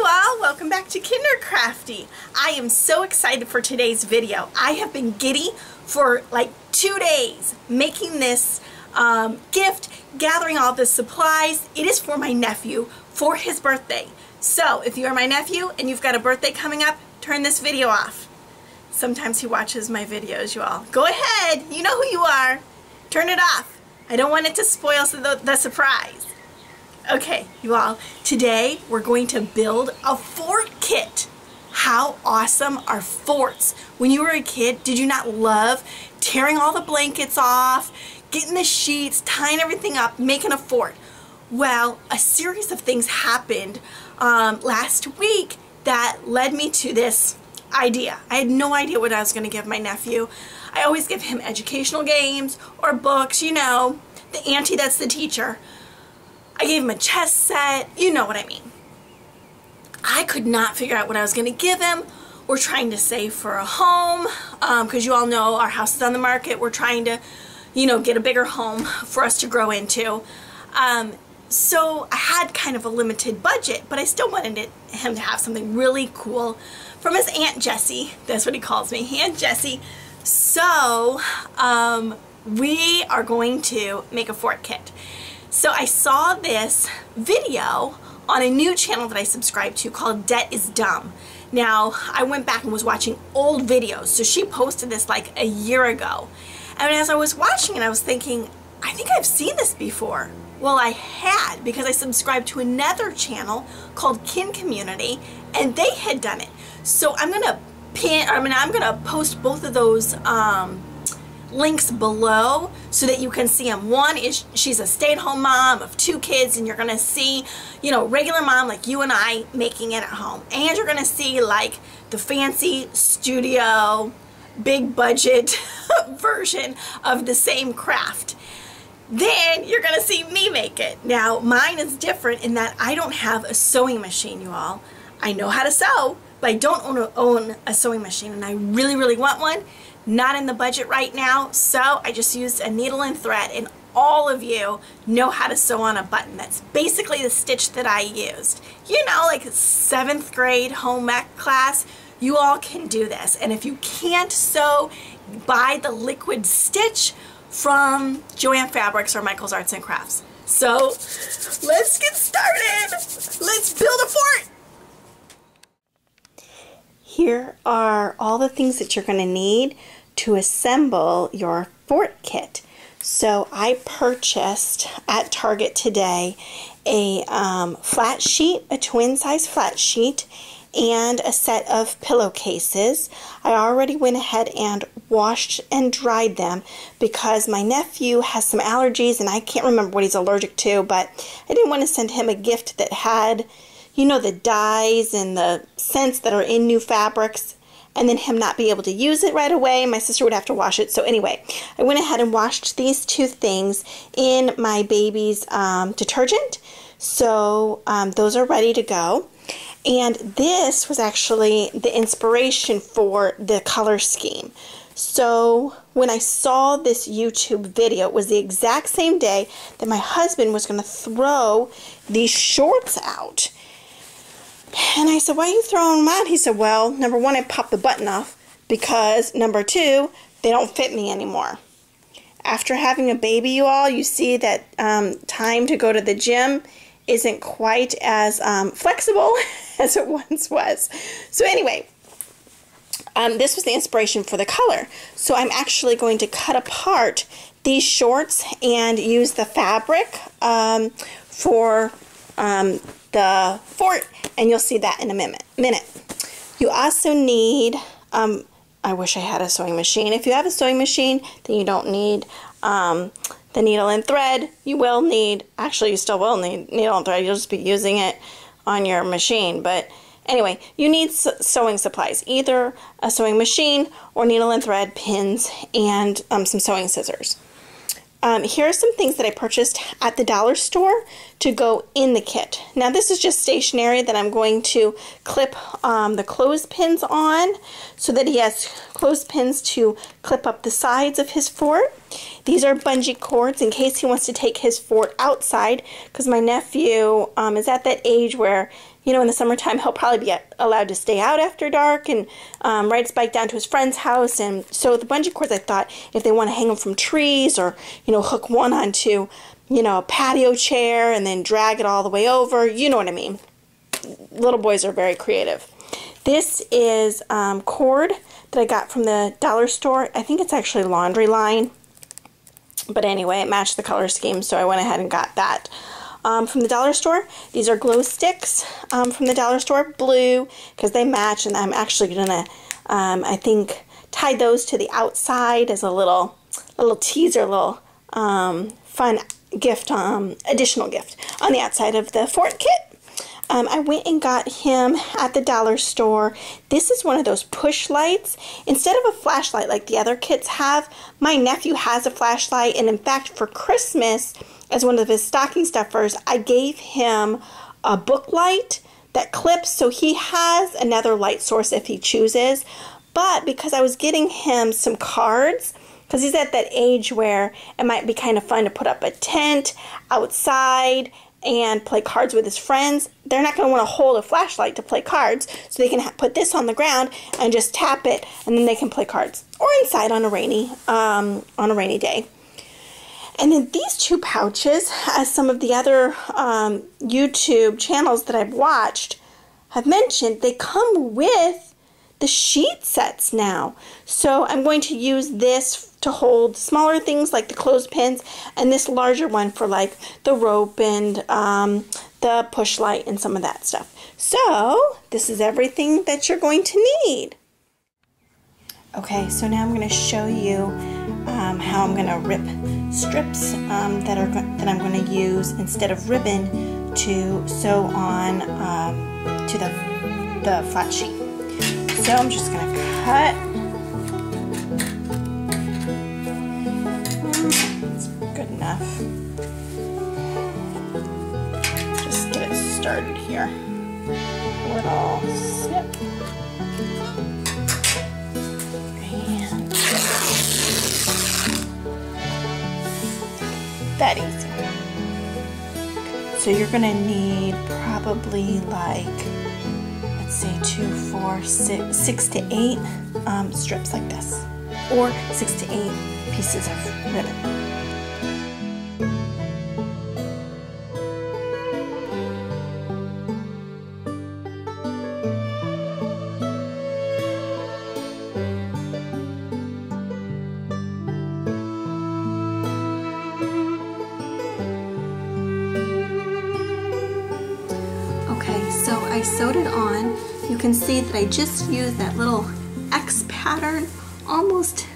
all, welcome back to Kindercrafty. I am so excited for today's video. I have been giddy for like 2 days making this gift, gathering all the supplies. It is for my nephew for his birthday. So if you are my nephew and you've got a birthday coming up, turn this video off. Sometimes he watches my videos, you all. Go ahead, you know who you are. Turn it off. I don't want it to spoil the surprise. Okay, you all, today we're going to build a fort kit. How awesome are forts? When you were a kid, did you not love tearing all the blankets off, getting the sheets, tying everything up, making a fort? Well, a series of things happened last week that led me to this idea. I had no idea what I was going to give my nephew. I always give him educational games or books, you know, the auntie that's the teacher. I gave him a chess set, you know what I mean. I could not figure out what I was going to give him. We're trying to save for a home, because you all know our house is on the market. We're trying to, you know, get a bigger home for us to grow into. So I had kind of a limited budget, but I still wanted him to have something really cool from his Aunt Jessie. That's what he calls me, Aunt Jessie. So we are going to make a fort kit. So I saw this video on a new channel that I subscribe to called Debt is Dumb. Now, I went back and was watching old videos. So she posted this like a year ago. And as I was watching it, I was thinking, I think I've seen this before. Well, I had, because I subscribed to another channel called Kin Community, and they had done it. So I'm gonna post both of those links below so that you can see them. One is she's a stay-at-home mom of 2 kids, and you're gonna see, you know, regular mom like you and I making it at home, and you're gonna see like the fancy studio, big budget version of the same craft. Then you're gonna see me make it. Now mine is different in that I don't have a sewing machine, you all. I know how to sew, but I don't own a sewing machine, and I really want one. Not in the budget right now, so I just used a needle and thread, and all of you know how to sew on a button. That's basically the stitch that I used. You know, like 7th grade home ec class, you all can do this. And if you can't sew, buy the liquid stitch from Joann Fabrics or Michael's Arts and Crafts. So let's get started. Let's build a fort. Here are all the things that you're going to need to assemble your fort kit. So I purchased at Target today a flat sheet, a twin size flat sheet, and a set of pillowcases. I already went ahead and washed and dried them because my nephew has some allergies and I can't remember what he's allergic to, but I didn't want to send him a gift that had, you know, the dyes and the scents that are in new fabrics, and then him not be able to use it right away. My sister would have to wash it. So anyway, I went ahead and washed these 2 things in my baby's detergent. So those are ready to go. And this was actually the inspiration for the color scheme. So when I saw this YouTube video, it was the exact same day that my husband was going to throw these shorts out. And I said, why are you throwing them out? He said, well, number 1, I popped the button off because number 2, they don't fit me anymore. After having a baby, you all, you see that time to go to the gym isn't quite as flexible as it once was. So anyway, this was the inspiration for the color. So I'm actually going to cut apart these shorts and use the fabric for the fort, and you'll see that in a minute. You also need, I wish I had a sewing machine. If you have a sewing machine, then you don't need the needle and thread. You will need, actually you still will need needle and thread, you'll just be using it on your machine. But anyway, you need sewing supplies, either a sewing machine or needle and thread, pins, and some sewing scissors. Here are some things that I purchased at the dollar store to go in the kit. Now this is just stationery that I'm going to clip the clothespins on so that he has clothespins to clip up the sides of his fort. These are bungee cords in case he wants to take his fort outside, because my nephew is at that age where you know, in the summertime, he'll probably be allowed to stay out after dark and ride his bike down to his friend's house. And so with the bungee cords, I thought if they want to hang them from trees or, you know, hook one onto, you know, a patio chair and then drag it all the way over, you know what I mean. Little boys are very creative. This is cord that I got from the dollar store. I think it's actually Laundry Line. But anyway, it matched the color scheme, so I went ahead and got that. From the dollar store, these are glow sticks from the dollar store, blue, because they match, and I'm actually going to, I think, tie those to the outside as a little teaser, little fun gift, additional gift on the outside of the fort kit. I went and got him at the dollar store. This is one of those push lights. Instead of a flashlight like the other kits have, my nephew has a flashlight, and in fact for Christmas, as one of his stocking stuffers, I gave him a book light that clips, so he has another light source if he chooses. But because I was getting him some cards, because he's at that age where it might be kind of fun to put up a tent outside and play cards with his friends, they're not going to want to hold a flashlight to play cards, so they can put this on the ground and just tap it, and then they can play cards, or inside on a rainy day. And then these two pouches, as some of the other YouTube channels that I've watched have mentioned, they come with the sheet sets now. So I'm going to use this to hold smaller things like the clothespins, and this larger one for like the rope and the push light and some of that stuff. So this is everything that you're going to need. Okay, so now I'm going to show you how I'm going to rip strips that I'm going to use instead of ribbon to sew on to the flat sheet. So I'm just going to cut. It's good enough. Just get it started here. Little snip. And that easy. So you're going to need probably like, let's say 2, 4, 6 to 8 strips like this, or 6 to 8 pieces of ribbon. Okay, so I sewed it on. You can see that I just used that little X pattern, almost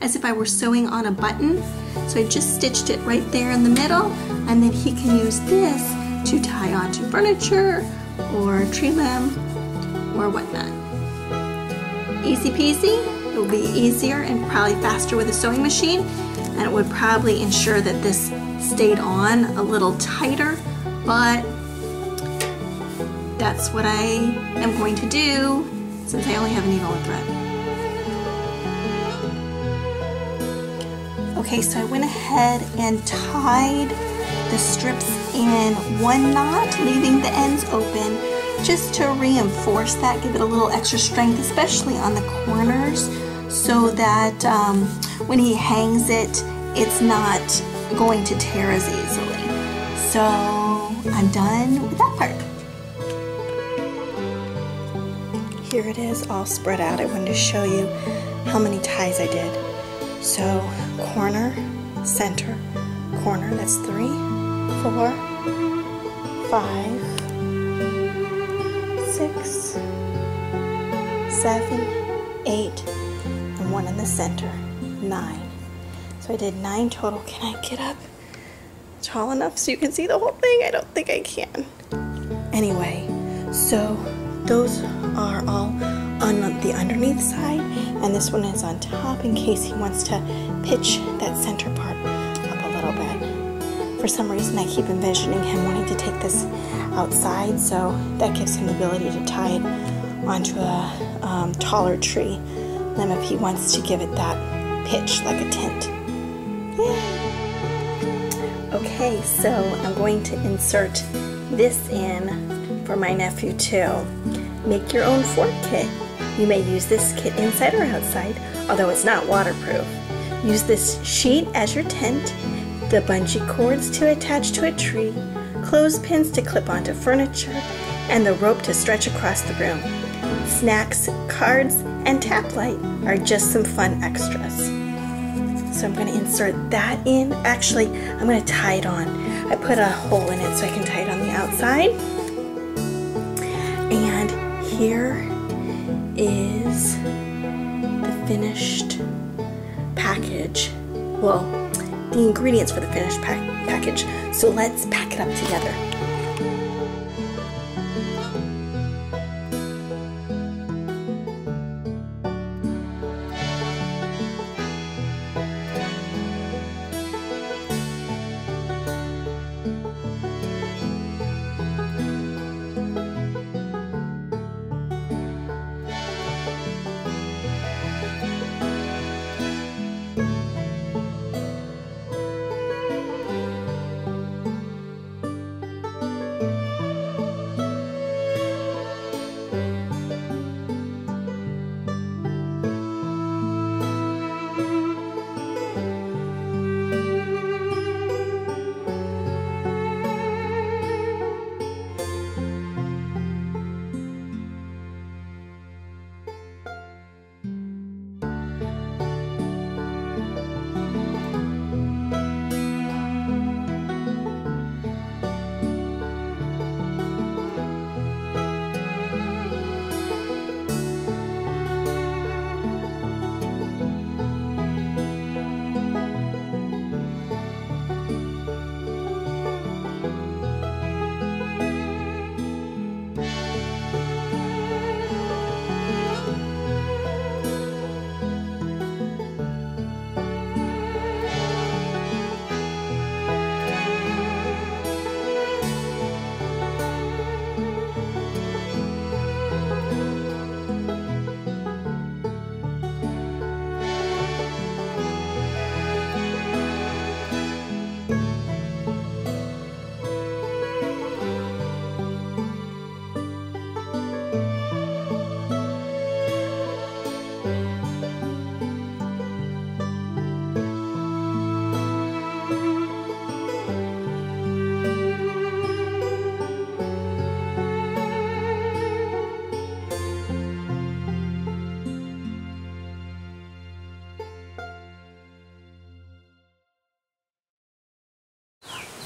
as if I were sewing on a button. So I just stitched it right there in the middle, and then he can use this to tie onto furniture or tree limb or whatnot. Easy peasy. It will be easier and probably faster with a sewing machine, and it would probably ensure that this stayed on a little tighter, but that's what I am going to do since I only have a needle and thread. Okay, so I went ahead and tied the strips in one knot, leaving the ends open just to reinforce that, give it a little extra strength, especially on the corners, so that when he hangs it, it's not going to tear as easily. So I'm done with that part. Here it is all spread out. I wanted to show you how many ties I did. So corner, center, corner, that's 3, 4, 5, 6, 7, 8, and 1 in the center, 9. So I did 9 total. Can I get up tall enough so you can see the whole thing? I don't think I can. Anyway, so those are all on the underneath side, and this one is on top in case he wants to pitch that center part up a little bit. For some reason I keep envisioning him wanting to take this outside, so that gives him the ability to tie it onto a taller tree limb if he wants to give it that pitch like a tent. Yay! Okay, so I'm going to insert this in for my nephew too. Make your own fort kit. You may use this kit inside or outside, although it's not waterproof. Use this sheet as your tent, the bungee cords to attach to a tree, clothespins to clip onto furniture, and the rope to stretch across the room. Snacks, cards, and tap light are just some fun extras. So I'm going to insert that in. Actually, I'm going to tie it on. I put a hole in it so I can tie it on the outside. And here is the finished package. Well, the ingredients for the finished package. So let's pack it up together.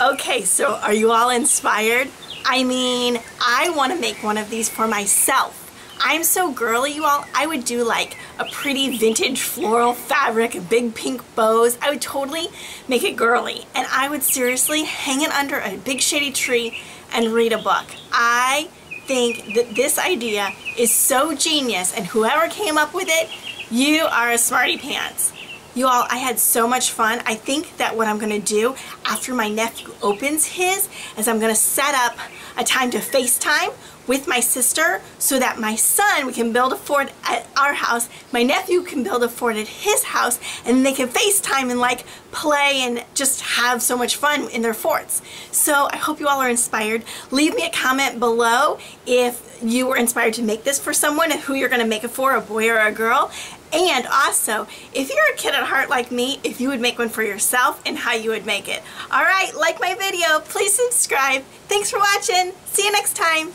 Okay, so are you all inspired? I mean, I want to make one of these for myself. I'm so girly, you all. I would do like a pretty vintage floral fabric, big pink bows. I would totally make it girly. And I would seriously hang it under a big shady tree and read a book. I think that this idea is so genius, and whoever came up with it, you are a smarty pants. You all, I had so much fun. I think that what I'm going to do after my nephew opens his is I'm going to set up a time to FaceTime with my sister so that my son, we can build a fort at our house, my nephew can build a fort at his house, and they can FaceTime and like play and just have so much fun in their forts. So I hope you all are inspired. Leave me a comment below if you were inspired to make this for someone and who you're going to make it for, a boy or a girl. And also, if you're a kid at heart like me, if you would make one for yourself and how you would make it. Alright, like my video, please subscribe. Thanks for watching. See you next time.